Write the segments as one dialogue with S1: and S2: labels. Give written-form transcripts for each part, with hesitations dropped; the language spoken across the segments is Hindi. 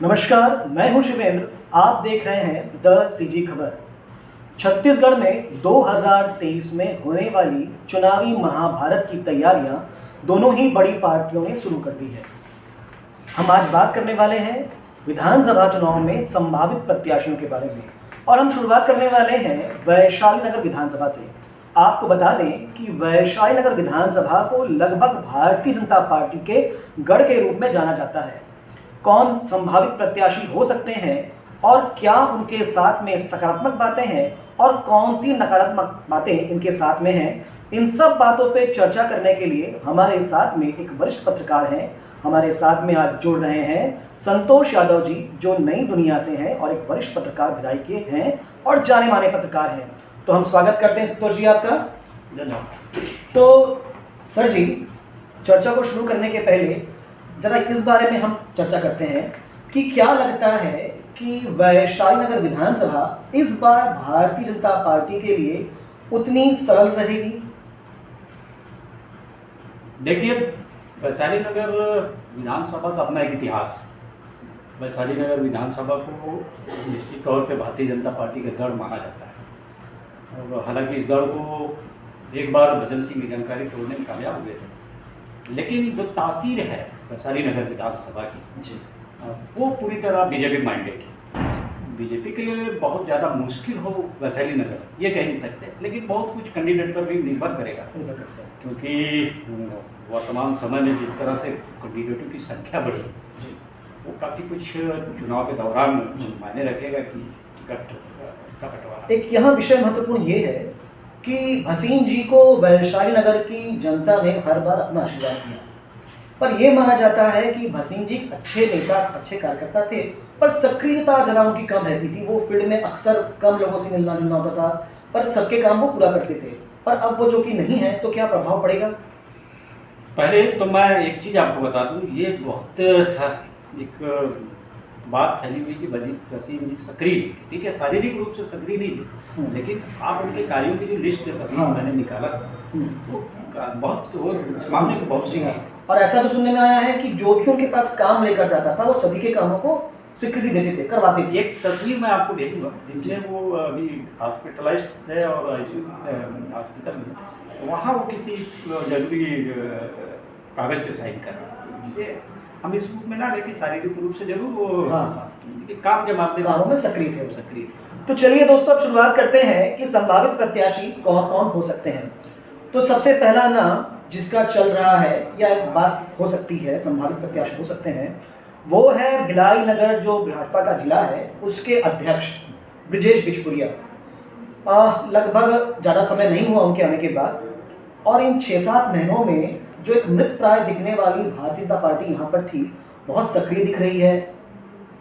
S1: नमस्कार, मैं हूं शिवेंद्र। आप देख रहे हैं द सीजी खबर। छत्तीसगढ़ में 2023 में होने वाली चुनावी महाभारत की तैयारियां दोनों ही बड़ी पार्टियों ने शुरू कर दी है। हम आज बात करने वाले हैं विधानसभा चुनाव में संभावित प्रत्याशियों के बारे में और हम शुरुआत करने वाले हैं वैशाली नगर विधानसभा से। आपको बता दें कि वैशाली नगर विधानसभा को लगभग भारतीय जनता पार्टी के गढ़ के रूप में जाना जाता है। कौन संभावित प्रत्याशी हो सकते हैं और क्या उनके साथ में सकारात्मक बातें हैं और कौन सी नकारात्मक बातें इनके साथ में हैं, इन सब बातों पे चर्चा करने के लिए हमारे साथ में एक वरिष्ठ पत्रकार हैं। हमारे साथ में आज जुड़ रहे हैं संतोष यादव जी, जो नई दुनिया से हैं और एक वरिष्ठ पत्रकार भिलाई के हैं और जाने माने पत्रकार हैं। तो हम स्वागत करते हैं संतोष जी आपका।
S2: धन्यवाद।
S1: तो सर जी, चर्चा को शुरू करने के पहले जरा इस बारे में हम चर्चा करते हैं कि क्या लगता है कि वैशाली नगर विधानसभा इस बार भारतीय जनता पार्टी के लिए उतनी सरल रहेगी?
S2: देखिए, वैशाली नगर विधानसभा का अपना एक इतिहास है। वैशाली नगर विधानसभा को निश्चित तौर पे भारतीय जनता पार्टी का गढ़ माना जाता है और हालांकि इस गढ़ को एक बार भजन सिंह की जानकारी तोड़ने में कामयाब हुए थे, लेकिन जो तासीर है वैशाली नगर विधानसभा की
S1: जी,
S2: वो पूरी तरह बीजेपी माइंडेड है। बीजेपी के लिए बहुत ज़्यादा मुश्किल हो वैशाली नगर, ये कह नहीं सकते, लेकिन बहुत कुछ कैंडिडेट पर भी निर्भर करेगा, क्योंकि वर्तमान समय में जिस तरह से कैंडिडेटों की संख्या बढ़ी
S1: जी,
S2: वो काफ़ी कुछ चुनाव के दौरान मायने रखेगा कि टिकट का बंटवारा।
S1: एक यहाँ विषय महत्वपूर्ण ये है कि भसीन जी को वैशाली नगर की जनता ने हर बार अपना आशीर्वाद दिया, पर यह माना जाता है कि भसीन जी अच्छे नेता, अच्छे कार्यकर्ता थे, पर सक्रियता जरा उनकी कम रहती थी। वो फील्ड में अक्सर कम लोगों से मिलना जुलना होता था, पर सबके काम वो पूरा करते थे। पर अब वो जो कि नहीं है, तो क्या प्रभाव पड़ेगा?
S2: पहले तो मैं एक चीज़ आपको बता दूं, ये बहुत एक बात फैली हुई कि भसीन जी सक्रिय नहीं थी। ठीक है, शारीरिक रूप से सक्रिय नहीं थे, लेकिन आप उनके कार्यों की जो लिस्ट मैंने निकाला वो बहुत, वो इस मामले में बहुत सी है।
S1: और ऐसा भी सुनने में आया है कि जो भी उनके पास काम लेकर जाता था, वो सभी के कामों को स्वीकृति देते थे, करवाते थे।
S2: एक तस्वीर मैं आपको भेजूंगा जिसमें वो अभी हॉस्पिटलाइज है और हॉस्पिटल में, वहाँ वो किसी जरूरी कागज पे साइन कर रहे हैं। हम इस रूप में ना लेकिन शारीरिक रूप से जरूर वो काम जब आपने
S1: कामों में सक्रिय थे। तो चलिए दोस्तों, अब शुरुआत करते हैं कि संभावित प्रत्याशी कौन कौन हो सकते हैं। तो सबसे पहला नाम जिसका चल रहा है या एक बात हो सकती है, संभावित प्रत्याशी हो सकते हैं, वो है भिलाई नगर, जो भाजपा का जिला है, उसके अध्यक्ष ब्रिजेश बिचपुरिया। लगभग ज़्यादा समय नहीं हुआ उनके आने के बाद, और इन 6-7 महीनों में जो एक मृत प्राय दिखने वाली भारतीय जनता पार्टी यहाँ पर थी, बहुत सक्रिय दिख रही है।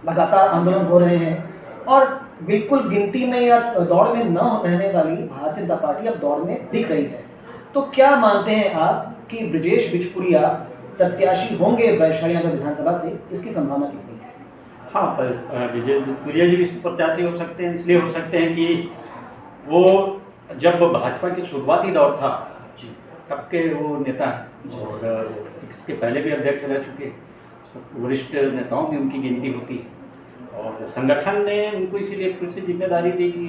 S1: लगातार आंदोलन हो रहे हैं और बिल्कुल गिनती में या दौड़ में न रहने वाली भारतीय जनता पार्टी अब दौड़ में दिख रही है। तो क्या मानते हैं आप कि ब्रिजेश बिचपुरिया प्रत्याशी होंगे वैशाली नगर विधानसभा से? इसकी संभावना कितनी है?
S2: हाँ, पर ब्रिजेश बिचपुरिया जी भी प्रत्याशी हो सकते हैं। इसलिए हो सकते हैं कि वो जब भाजपा की शुरुआती दौर था तब के वो नेता हैं और इसके पहले भी अध्यक्ष रह चुके, वरिष्ठ नेताओं में उनकी गिनती होती है और संगठन ने उनको इसीलिए फिर से जिम्मेदारी दी कि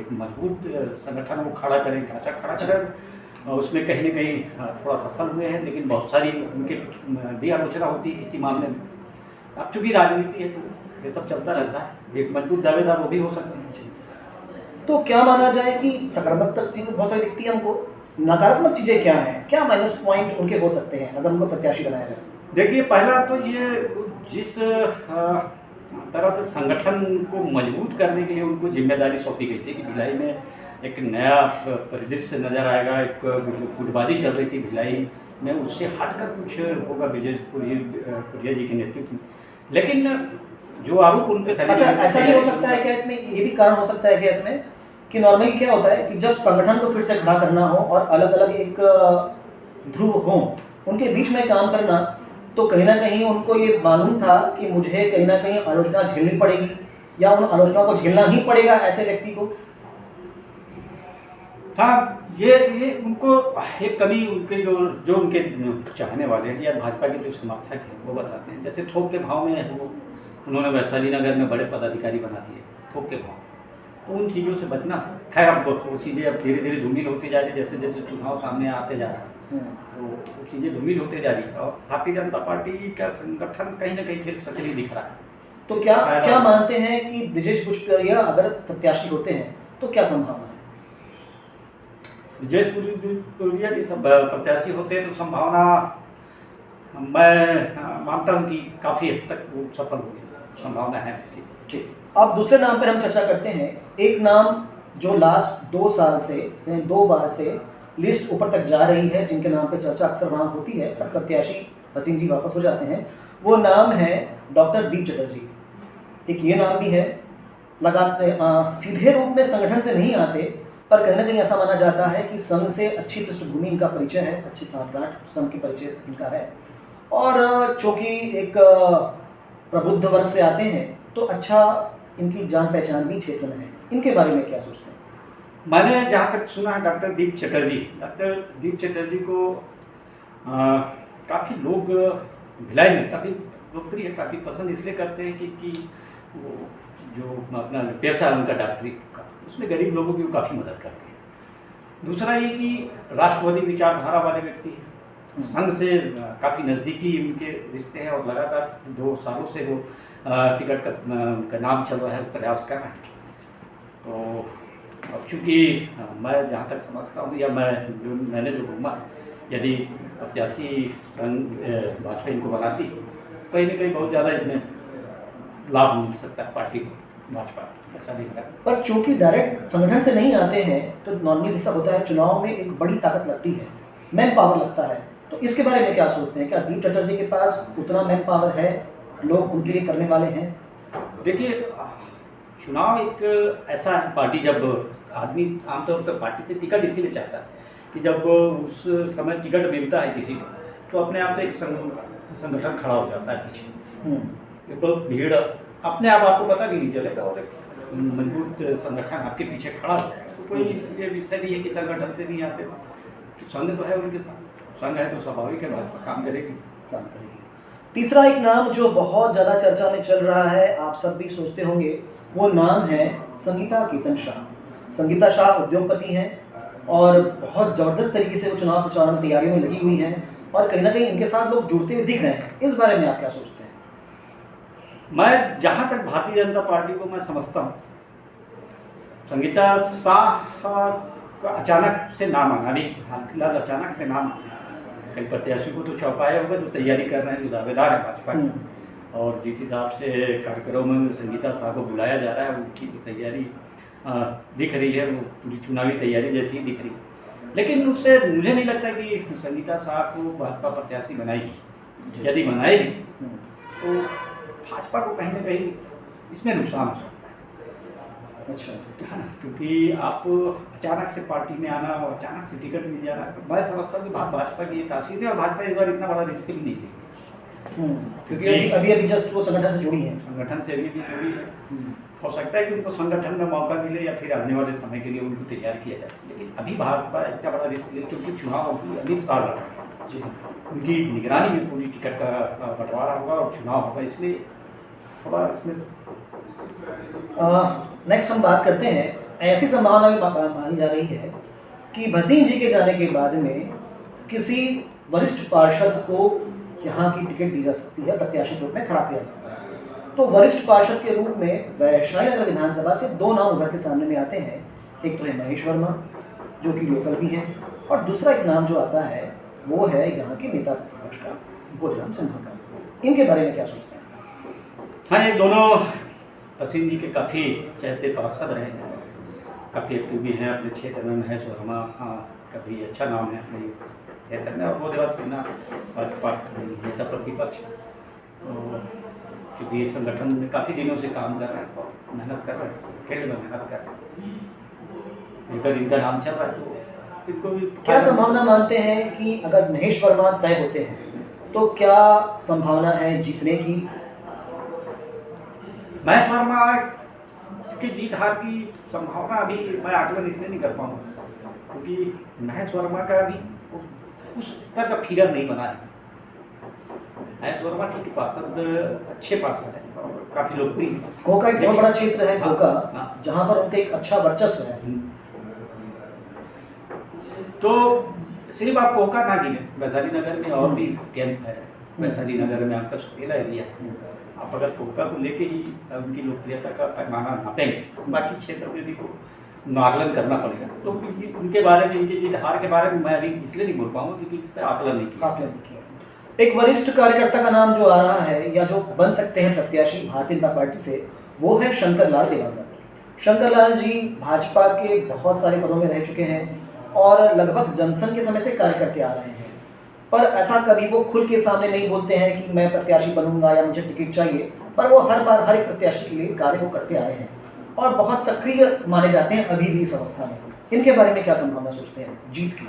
S2: एक मजबूत संगठन वो खड़ा करें, ढांचा खड़ा करें। और उसमें कहीं ना कहीं थोड़ा सफल हुए हैं, लेकिन बहुत सारी उनके भी आलोचना होती है किसी मामले में। अब चूँकि राजनीति है तो ये सब चलता रहता है। एक मजबूत दावेदार वो भी हो सकते हैं।
S1: तो क्या माना जाए कि सकारात्मक चीज़ें बहुत सारी दिखती है हमको, नकारात्मक चीज़ें क्या हैं? क्या माइनस पॉइंट उनके हो सकते हैं अगर उनको प्रत्याशी बनाया जाए?
S2: देखिए, पहला तो ये जिस तरह से संगठन को मजबूत करने के लिए उनको जिम्मेदारी सौंपी गई थी कि भिलाई में एक नया परिदृश्य नजर आएगा, एक गुटबाजी चल रही थी भिलाई में, उससे हटकर कुछ होगा ब्रिजेश बिचपुरिया जी के नेतृत्व में। लेकिन जो आरोप उन पे,
S1: अच्छा, ऐसा भी हो सकता है क्या इसमें, ये भी कारण हो सकता है क्या इसमें, कि नॉर्मली क्या होता है कि जब संगठन को फिर से खड़ा करना हो और अलग अलग एक ध्रुव हो, उनके बीच में काम करना, तो कहीं ना कहीं उनको ये मालूम था कि मुझे कहीं ना कहीं आलोचना झेलनी पड़ेगी या उन आलोचना को झेलना ही पड़ेगा ऐसे व्यक्ति को।
S2: हाँ, ये उनको एक कमी उनके जो उनके चाहने वाले हैं या भाजपा के जो समर्थक हैं वो बताते हैं। जैसे थोक के भाव में वो उन्होंने वैशाली नगर में बड़े पदाधिकारी बना दिए थोक के भाव। तो उन चीज़ों से बचना। खैर अब वो चीज़ें अब धीरे धीरे धूमिल होती जा रही है, जैसे जैसे चुनाव सामने आते जा रहा है तो वो चीज़ें धूमिल होते जा रही है। और भारतीय जनता पार्टी का संगठन कहीं ना कहीं फिर सक्रिय दिख रहा है।
S1: तो क्या मानते हैं कि ब्रिजेश पुष्पकरिया अगर प्रत्याशी होते हैं तो क्या संभावना है?
S2: ब्रिजेश पुष्पकरिया जी सब प्रत्याशी होते हैं तो संभावना मैं मानता हूँ कि काफ़ी हद तक वो सफल होगी, संभावना है।
S1: ठीक, अब दूसरे नाम पर हम चर्चा करते हैं। एक नाम जो लास्ट 2 साल से यानी 2 बार से लिस्ट ऊपर तक जा रही है, जिनके नाम पे चर्चा अक्सर वहाँ होती है पर प्रत्याशी हसीन जी वापस हो जाते हैं, वो नाम है डॉक्टर दीप चटर्जी। एक ये नाम भी है, लगाते सीधे रूप में संगठन से नहीं आते पर कहीं ना कहीं ऐसा माना जाता है कि संघ से अच्छी पृष्ठभूमि इनका परिचय है, अच्छी साठगांठ संघ की परिचय इनका है, और चूँकि एक प्रबुद्ध वर्ग से आते हैं तो अच्छा इनकी जान पहचान भी क्षेत्र में है। इनके बारे में क्या सोचते हैं?
S2: मैंने जहाँ तक सुना है डॉक्टर दीप चटर्जी को काफ़ी लोग भिलाई में काफ़ी लोकप्रिय है, काफ़ी पसंद इसलिए करते हैं कि वो जो अपना पेशा है उनका डॉक्टरी का, उसमें गरीब लोगों की वो काफ़ी मदद करते हैं। दूसरा ये कि राष्ट्रवादी विचारधारा वाले व्यक्ति हैं, संघ से काफ़ी नज़दीकी उनके रिश्ते हैं और लगातार 2 सालों से वो टिकट का नाम चल रहा है, प्रयास कर रहे हैं। तो अब चूँकि मैं जहाँ तक समझता हूँ या मैंने जो घूमा, यदि प्रत्याशी भाजपा इनको बनाती तो कहीं ना कहीं बहुत ज़्यादा इसमें लाभ मिल सकता है पार्टी को, भाजपा ऐसा दिख रहा है।
S1: पर चूंकि डायरेक्ट संगठन से नहीं आते हैं तो नॉर्मली जैसा होता है, चुनाव में एक बड़ी ताकत लगती है, मैन पावर लगता है। तो इसके बारे में क्या सोचते हैं? क्या दीप चटर्जी के पास उतना मैन पावर है, लोग उनके लिए करने वाले हैं?
S2: देखिए, चुनाव एक ऐसा है, पार्टी जब आदमी आमतौर पर पार्टी से टिकट इसीलिए चाहता है कि जब उस समय टिकट मिलता है किसी को तो अपने आप एक संगठन खड़ा हो जाता है पीछे। तो भीड़ अपने आप आपको पता भी नहीं चलेगा और एक मजबूत संगठन आपके पीछे खड़ा हो जाएगा। तो कोई ये विषय नहीं है कि संगठन से नहीं आते, तो संघ तो है उनके साथ, संघ है तो स्वाभाविक है भाजपा काम करेगी।
S1: तीसरा एक नाम जो बहुत ज़्यादा चर्चा में चल रहा है, आप सब भी सोचते होंगे, वो नाम है संगीता केतन शाह। संगीता शाह उद्योगपति हैं और बहुत ज़बरदस्त तरीके से वो चुनाव प्रचार में तैयारियों में लगी हुई हैं और कहीं ना कहीं इनके साथ लोग जुड़ते हुए दिख रहे हैं। इस बारे में आप क्या सोचते हैं?
S2: मैं जहाँ तक भारतीय जनता पार्टी को मैं समझता हूँ, संगीता शाह का अचानक से नाम आना, अभी हाल फिलहाल अचानक से नाम आना, कई प्रत्याशी को तो चौंकाया होगा जो तैयारी कर रहे हैं, जो दावेदार है भाजपा के, और जिस हिसाब से कार्यक्रमों में संगीता शाह को बुलाया जा रहा है उनकी तैयारी दिख रही है, वो पूरी चुनावी तैयारी जैसी ही दिख रही है। लेकिन उससे मुझे नहीं लगता कि संगीता शाह को भाजपा प्रत्याशी बनाएगी। यदि बनाएगी तो भाजपा को कहीं ना कहीं इसमें नुकसान हो सकता है।
S1: अच्छा,
S2: है ना, क्योंकि आप अचानक से पार्टी में आना और अचानक से टिकट मिल जाना, तो मैं समझता हूँ कि भाजपा की ये तासीर है और भाजपा इस बार इतना बड़ा रिस्क भी नहीं लेगी,
S1: क्योंकि अभी जस्ट वो संगठन से जुड़ी है,
S2: संगठन से अभी भी जुड़ी है। हो सकता है कि उनको संगठन में मौका मिले या फिर आने वाले समय के लिए उनको तैयार किया जाए, लेकिन अभी भाजपा इतना बड़ा रिस्क ले, क्योंकि चुनाव अभी साल रहा जी, उनकी निगरानी में पूरी टिकट का बंटवारा होगा और चुनाव होगा, इसलिए थोड़ा इसमें।
S1: नेक्स्ट हम बात करते हैं, ऐसी संभावना भी मानी जा रही है कि भसीन जी के जाने के बाद में किसी वरिष्ठ पार्षद को यहाँ की टिकट दी जा सकती है, प्रत्याशी के रूप में खड़ा किया जा सकता है। तो वरिष्ठ पार्षद के रूप में वैशाली नगर विधानसभा से 2 नाम उभर के सामने में आते हैं। एक तो है महेश वर्मा जो कि लोकल भी हैं, और दूसरा एक नाम जो आता है वो है यहाँ के नेता प्रतिपक्ष का भोजराम सिन्हा का। इनके बारे में क्या सोचते हैं?
S2: हाँ, ये दोनों भसीन जी के काफ़ी चहते पार्षद रहे हैं, काफ़ी एक्टिव भी हैं अपने क्षेत्र में। महेश वर्मा का भी अच्छा नाम है अपने क्षेत्र में, और भोजराम सिन्हा नेता प्रतिपक्ष, क्योंकि ये संगठन में काफ़ी दिनों से काम कर रहे हैं और मेहनत कर रहे हैं, फील्ड में मेहनत कर रहे हैं। अगर इनका नाम चल रहा है तो इनको भी।
S1: क्या संभावना मानते हैं कि अगर महेश वर्मा तय होते हैं तो क्या संभावना है जीतने की?
S2: महेश वर्मा की जीत हार की संभावना अभी मैं आकलन इसलिए नहीं कर पाऊँगा क्योंकि महेश वर्मा का अभी उस स्तर का फिगर नहीं बना है। महेश वर्मा ठीक पार्षद, अच्छे पार्षद हैं और काफ़ी लोकप्रिय है।
S1: कोका एक बहुत बड़ा क्षेत्र है,
S2: हाँ,
S1: कोका,
S2: हाँ।
S1: जहाँ पर उनका एक अच्छा वर्चस्व है।
S2: तो सिर्फ आप कोका ना गिने, वैशाली नगर में और भी कैंप है। वैशाली नगर में आपका सुकेला एरिया है। आप अगर कोका को लेके ही उनकी लोकप्रियता का पैमाना नापेंगे, बाकी क्षेत्र में भी को आकलन करना पड़ेगा। तो उनके बारे में, इनकी जीत हार के बारे में मैं अभी इसलिए नहीं बोल पाऊंगा क्योंकि इस पर आकलन नहीं किया।
S1: एक वरिष्ठ कार्यकर्ता का नाम जो आ रहा है या जो बन सकते हैं प्रत्याशी भारतीय जनता पार्टी से, वो है शंकर लाल देवांगन। शंकर लाल जी भाजपा के बहुत सारे पदों में रह चुके हैं और लगभग जनसंघ के समय से कार्य करते आ रहे हैं, पर ऐसा कभी वो खुल के सामने नहीं बोलते हैं कि मैं प्रत्याशी बनूंगा या मुझे टिकट चाहिए, पर वो हर बार हर एक प्रत्याशी के लिए कार्य वो करते आए हैं और बहुत सक्रिय माने जाते हैं अभी भी इस अवस्था में। इनके बारे में क्या संभावना सोचते हैं जीत की?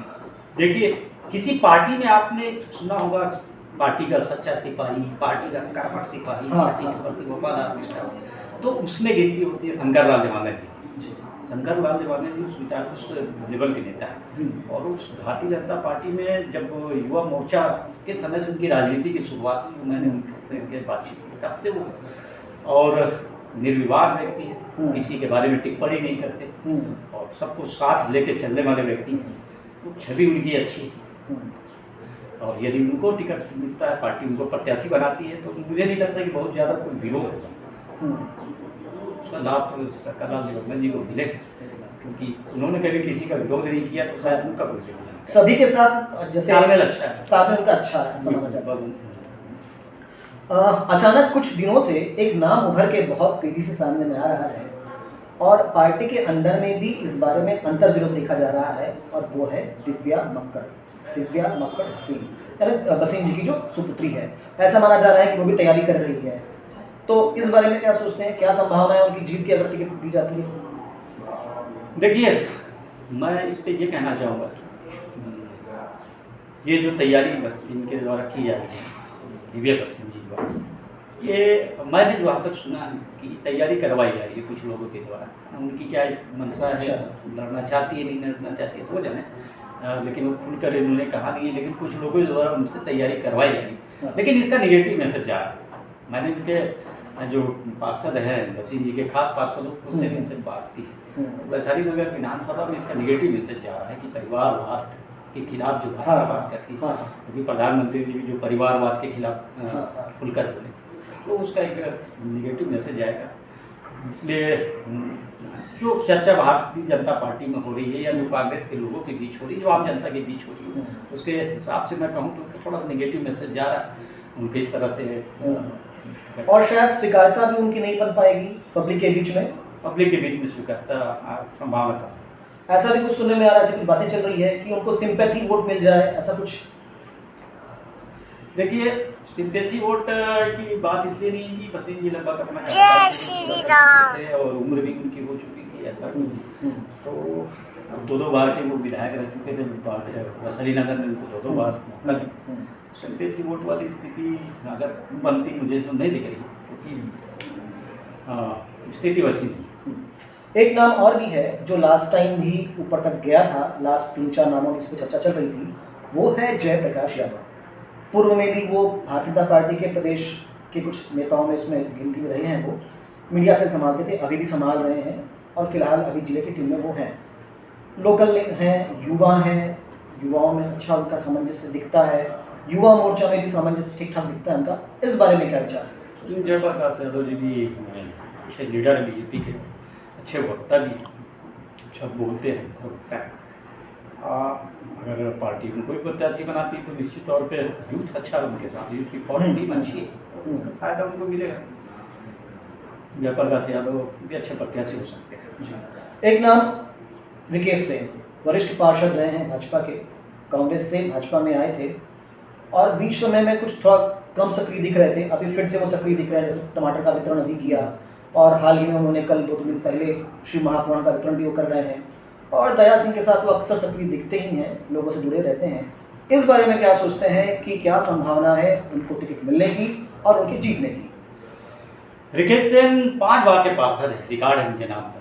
S2: देखिए, किसी पार्टी में आपने सुना होगा पार्टी का सच्चा सिपाही, पार्टी का कर्मठ सिपाही, पार्टी के प्रति वफादार निष्ठा, तो उसमें गिनती होती है शंकर लाल देवांगन की। शंकर लाल देवांगन जी उस विचार उस लेवल के नेता है। और उस भारतीय जनता पार्टी में जब युवा मोर्चा के समय से उनकी राजनीति की शुरुआत हुई, उन्होंने उनके बातचीत की, तब से वो और निर्विवाद व्यक्ति है, किसी के बारे में टिप्पणी नहीं करते और सबको साथ लेके चलने वाले व्यक्ति हैं। तो छवि उनकी अच्छी है और यदि उनको टिकट मिलता है, पार्टी उनको प्रत्याशी बनाती है, तो मुझे नहीं लगता कि बहुत ज़्यादा कोई विरोध होगा। उसका लाभ तो शंकर लाल देवांगन जी को मिलेगा क्योंकि उन्होंने कभी किसी का विरोध नहीं किया, तो शायद उनका कोई विरोध नहीं।
S1: सभी के साथ जैसे
S2: तालमेल अच्छा है,
S1: तालमेल उनका अच्छा है, ऐसा माना जाता है। अचानक कुछ दिनों से एक नाम उभर के बहुत तेजी से सामने में आ रहा है और पार्टी के अंदर में भी इस बारे में अंतर विरोध देखा जा रहा है और वो है दिव्या मक्कड़ भसीन, यानी भसीन जी की जो सुपुत्री है। ऐसा माना जा रहा है कि वो भी तैयारी कर रही है, तो इस बारे में क्या सोचते हैं? क्या संभावना है उनकी जीत की अगर टिकट दी जाती है?
S2: देखिए, मैं इस पे ये कहना चाहूँगा कि ये जो तैयारी बस इनके द्वारा की जा रही है, दिव्या भसीन जी द्वारा, ये मैंने जो अब तक सुना है कि तैयारी करवाई जा रही है कुछ लोगों के द्वारा। उनकी क्या मंशा है, लड़ना चाहती है, नहीं लड़ना चाहती है तो वो जाने, लेकिन वो खुलकर इन्होंने कहा नहीं है, लेकिन कुछ लोगों के द्वारा उनसे तैयारी करवाई जा रही है। लेकिन इसका निगेटिव मैसेज जा रहा है। मैंने उनके जो पार्षद हैं, भसीन जी के खास पार्षदों उनसे भी इनसे बात की, वैशाली नगर विधानसभा में इसका निगेटिव मैसेज जा रहा है कि परिवारवाद के खिलाफ जो बात करती है, क्योंकि प्रधानमंत्री जी भी जो परिवारवाद के खिलाफ खुलकर बोले, तो उसका एक निगेटिव मैसेज जाएगा। इसलिए जो चर्चा भारतीय जनता पार्टी में हो रही है या जो कांग्रेस के लोगों के बीच हो रही है, जो आम जनता के बीच हो रही है, उसके हिसाब से मैं कहूँ तो थोड़ा सा निगेटिव मैसेज जा रहा है उनके इस तरह से।
S1: और शायद स्वीकारता भी उनकी नहीं बन पाएगी पब्लिक के बीच में,
S2: स्वीकारता संभावना कम।
S1: ऐसा भी कुछ सुनने में आ रहा है, ऐसी बातें चल रही है कि उनको सिंपैथी वोट मिल जाए, ऐसा कुछ।
S2: देखिए, सिंपैथी वोट की बात इसलिए नहीं कि भसीन जी लगभग अपना थे और उम्र भी उनकी हो चुकी थी, ऐसा तो 2 बार के वो विधायक रह चुके थे वैशाली नगर में, उनको 2 बार मौका दी। सिंपैथी वोट वाली स्थिति अगर बनती मुझे तो नहीं दिख रही, क्योंकि स्थिति वैसी नहीं।
S1: एक नाम और भी है जो लास्ट टाइम भी ऊपर तक गया था, लास्ट 3-4 नामों की इस पर चर्चा चल रही थी, वो है जयप्रकाश यादव। पूर्व में भी वो भारतीय जनता पार्टी के प्रदेश के कुछ नेताओं में इसमें गिनती में रहे हैं। वो मीडिया से संभालते थे, अभी भी संभाल रहे हैं और फिलहाल अभी जिले की टीम में वो हैं। लोकल हैं, युवा हैं, युवाओं में अच्छा उनका सामंजस्य दिखता है, युवा मोर्चा में भी सामंजस्य ठीक ठाक दिखता है उनका। इस बारे में क्या विचार है?
S2: जयप्रकाश यादव जी भी अच्छे लीडर हैं बीजेपी के, अच्छे वक्ता भी, अच्छा बोलते हैं, वक्ता है। अगर पार्टी उनको कोई प्रत्याशी बनाती है तो निश्चित तौर पे यूथ अच्छा है उनके साथ, यूथ की फॉर्म टीम अच्छी है, उसका फायदा उनको मिलेगा। जयप्रकाश यादव भी अच्छे प्रत्याशी हो सकते हैं।
S1: एक नाम रिकेश सिंह, वरिष्ठ पार्षद रहे हैं भाजपा के, कांग्रेस से भाजपा में आए थे और बीच समय में कुछ थोड़ा कम सक्रिय दिख रहे थे, अभी फिर से वो सक्रिय दिख रहे हैं। जैसे टमाटर का वितरण अभी किया और हाल ही में उन्होंने कल 2 दिन पहले श्री महापुराण का वितरण भी वो कर रहे हैं और दया सिंह के साथ वो अक्सर सक्रिय दिखते ही हैं, लोगों से जुड़े रहते हैं। इस बारे में क्या सोचते हैं कि क्या संभावना है उनको टिकट मिलने की और उनके जीतने की?
S2: रिकेश सिंह 5 बार के पार्षद है, रिकॉर्ड है उनके नाम पर,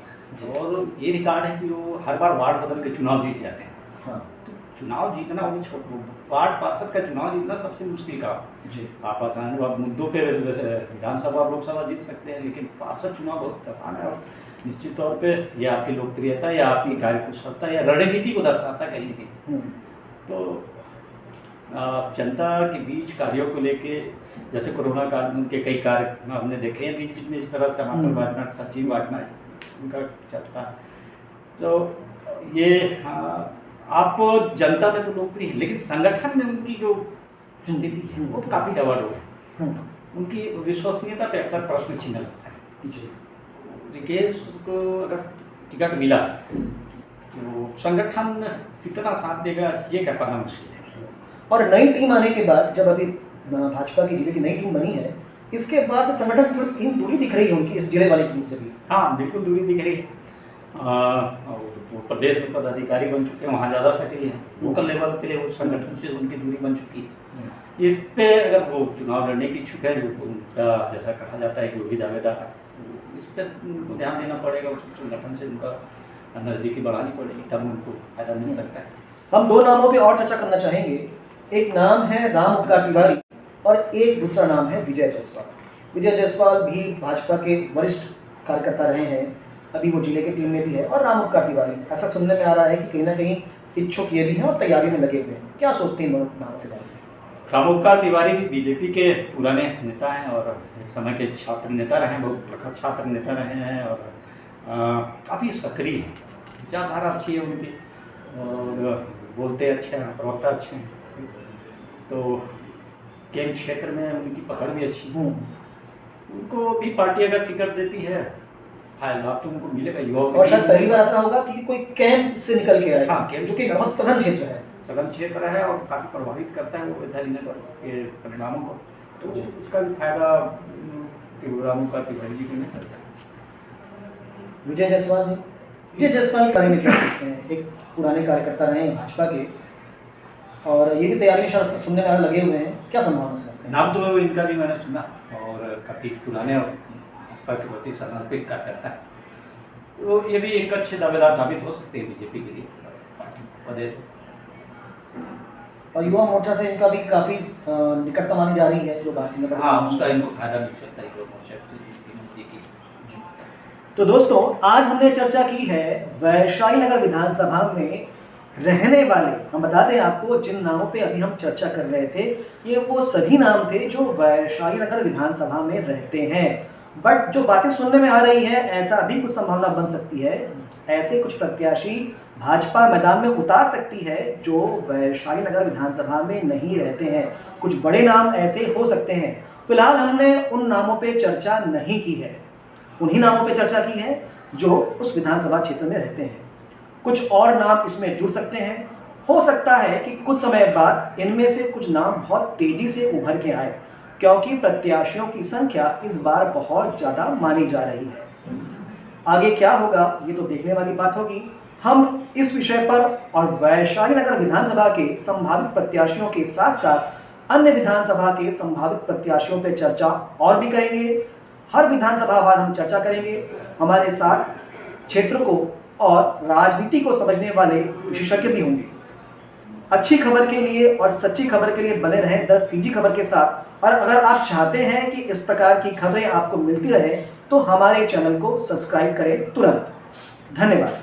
S2: और ये रिकॉर्ड है कि वो हर बार वार्ड बदल के चुनाव जीत जाते हैं।
S1: हाँ।
S2: तो चुनाव जीतना वार्ड पार्षद का चुनाव जीतना सबसे मुश्किल काम
S1: जी
S2: आप आसान है। आप मुद्दों पे विधानसभा लोकसभा जीत सकते हैं, लेकिन पार्षद चुनाव बहुत आसान है। और निश्चित तौर पे ये आपकी लोकप्रियता या आपकी कार्यकुशलता या रणनीति को दर्शाता है कहीं न कहीं। तो जनता के बीच कार्यों को लेके, जैसे कोरोना काल के कई कार्य हमने देखे हैं बीच बीच में, इस तरह टमाटर बांटना, सब्जी बांटना उनका चलता है। तो ये आप जनता में तो लोकप्रिय है, लेकिन संगठन में उनकी जो स्थिति है वो काफ़ी डवाडोल है। उनकी विश्वसनीयता पे अक्सर प्रश्न चिन्ह लगता है।
S1: जी
S2: देखिए, उसको अगर टिकट मिला तो संगठन कितना साथ देगा ये कह पाना मुश्किल है।
S1: और नई टीम आने के बाद, जब अभी भाजपा की जिले की नई टीम बनी है, इसके बाद से संगठन से थोड़ी दूरी दिख रही है उनकी इस जिले वाली टीम से भी।
S2: हाँ, बिल्कुल दूरी दिख रही है। और वो प्रदेश में पदाधिकारी बन चुके हैं, वहाँ ज़्यादा सक्रिय हैं। लोकल लेवल पे वो संगठन से उनकी दूरी बन चुकी है। इस पे अगर वो चुनाव लड़ने की इच्छुक है, जो उनका जैसा कहा जाता है कि वो भी दावेदार है, इस पर उनको ध्यान देना पड़ेगा। उस संगठन से उनका नज़दीकी बढ़ानी पड़ेगी, तब उनको फायदा मिल सकता है।
S1: हम दो नामों पे और चर्चा करना चाहेंगे। एक नाम है राम उपकार तिवारी और एक दूसरा नाम है विजय जायसवाल। विजय जायसवाल भी भाजपा के वरिष्ठ कार्यकर्ता रहे हैं, अभी वो जिले की टीम में भी है। और राम उपकार तिवारी, ऐसा सुनने में आ रहा है कि कहीं ना कहीं इच्छुक ये भी हैं और तैयारी में लगे हुए हैं। क्या सोचते हैं दोनों नामों के बारे में?
S2: राम उपकार तिवारी भी बीजेपी के पुराने नेता हैं और एक समय के छात्र नेता रहे हैं, बहुत प्रखर छात्र नेता रहे हैं और काफ़ी सक्रिय हैं। विचारधारा अच्छी है उनकी और बोलते अच्छे हैं, प्रवक्ता अच्छे हैं। तो केंद्र क्षेत्र में उनकी पकड़ भी अच्छी है। उनको भी पार्टी अगर टिकट देती है, लाभ तो उनको मिलेगा। युवाओं
S1: और शायद पहली बार ऐसा होगा कि कोई कैंप से निकल के आए।
S2: हाँ, कैंप
S1: जो कि बहुत सघन क्षेत्र है,
S2: सघन क्षेत्र है और काफ़ी प्रभावित करता है वो वैशाली नगर के परिणामों को। तो उसका भी फायदा राम उपकार तिवारी जी को मिल सकता है।
S1: विजय जायसवाल जी, विजय जायसवाल के बारे में क्या कहते हैं? एक पुराने कार्यकर्ता रहे हैं भाजपा के और ये भी तैयारी में सुनने में लगे हुए हैं। क्या संभावना समझते हैं?
S2: नाम तो इनका भी मैंने सुना और काफ़ी पुराने और भाजपा के प्रति समर्पित कार्यकर्ता है। तो ये भी एक अच्छे दावेदार साबित हो सकते हैं बीजेपी के लिए, पार्टी को दे तो।
S1: और युवा मोर्चा से इनका भी काफ़ी निकटता मानी जा रही है, जो भारतीय जनता
S2: हाँ, उसका इनको फायदा मिल सकता है युवा मोर्चा की।
S1: तो दोस्तों, आज हमने चर्चा की है वैशाली नगर विधानसभा में रहने वाले, हम बताते हैं आपको जिन नामों पे अभी हम चर्चा कर रहे थे, ये वो सभी नाम थे जो वैशाली नगर विधानसभा में रहते हैं। बट जो बातें सुनने में आ रही है, ऐसा भी कुछ संभावना बन सकती है, ऐसे कुछ प्रत्याशी भाजपा मैदान में उतार सकती है जो वैशाली नगर विधानसभा में नहीं रहते हैं। कुछ बड़े नाम ऐसे हो सकते हैं। फिलहाल हमने उन नामों पे चर्चा नहीं की है, उन्हीं नामों पे चर्चा की है जो उस विधानसभा क्षेत्र में रहते हैं। कुछ और नाम इसमें जुड़ सकते हैं। हो सकता है कि कुछ समय बाद इनमें से कुछ नाम बहुत तेजी से उभर के आए, क्योंकि प्रत्याशियों की संख्या इस बार बहुत ज़्यादा मानी जा रही है। आगे क्या होगा ये तो देखने वाली बात होगी। हम इस विषय पर और वैशाली नगर विधानसभा के संभावित प्रत्याशियों के साथ साथ अन्य विधानसभा के संभावित प्रत्याशियों पर चर्चा और भी करेंगे। हर विधानसभा वार हम चर्चा करेंगे। हमारे साथ क्षेत्र को और राजनीति को समझने वाले विशेषज्ञ भी होंगे। अच्छी खबर के लिए और सच्ची खबर के लिए बने रहें 10 सीजी खबर के साथ। और अगर आप चाहते हैं कि इस प्रकार की खबरें आपको मिलती रहे तो हमारे चैनल को सब्सक्राइब करें तुरंत। धन्यवाद।